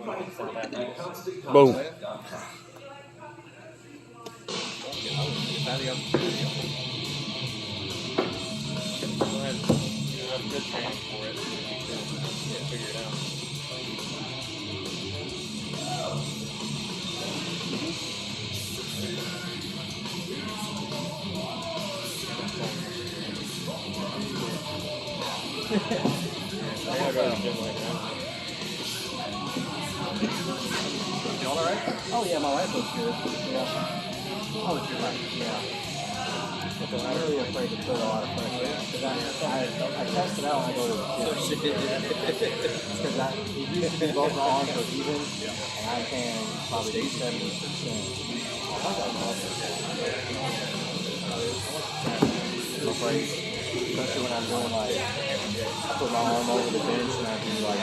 Boom. Good training for it. Yeah, figure it out. You all right? Oh yeah, my wife looks good. Yeah. Oh, it's your wife. Yeah. I'm really afraid to put a lot of pressure because I test it out when I go to the gym. Because it used to be both my arms are even, and I'm paying probably 70%. I'm afraid, especially when I'm doing like, I put my arm over the bench and I do like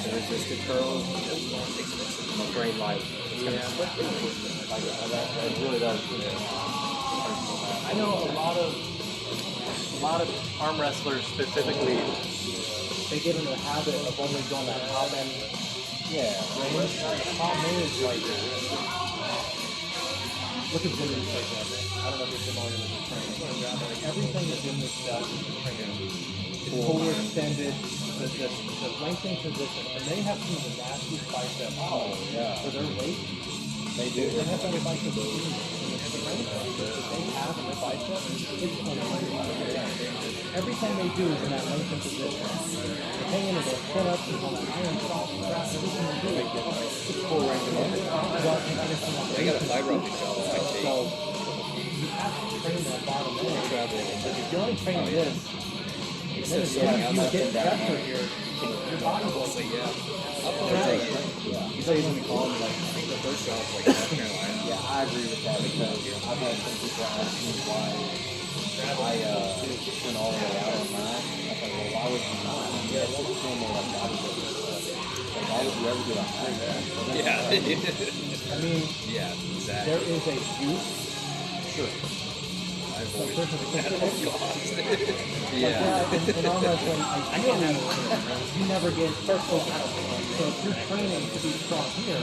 the resisted curls. I'm afraid like it's gonna slip. Like that really does. I know a lot of arm wrestlers specifically, they get into the habit of only doing that top end Yeah. range. The problem is like, look at Jimmy's for example. I don't know if you're familiar with his training. Like everything that Jimmy does in the training is fully extended, the lengthening position, and they have some of the nastiest biceps for their weight. They do. They have some biceps and the range that they have in their biceps, it's unbelievable. Everything they do is in that lengthened position. They hang into their sit-ups, there's on the iron soft strap, everything they do, it's full range of motion. I got a fiber optic shot on my So tape. you have to train that bottom end. Because if you're only training this, It's then just as so soon as you get down. pressure here, your body will So yeah, I'll probably take it. You say he's gonna call me like, I think the first shot was like North Carolina. yeah, I agree with that because I've had some people ask me why I went all the way out on mine. I thought, well, why would you not? Yeah, it's just normal like bodybuilding stuff. Like, why would you ever do a high Yeah. I mean, Yeah, exactly. there is a juice. Sure. I But avoid there's a specific Yeah. in arm wrestling, ideally, you never get first. So if you're training to be strong here,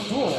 cool.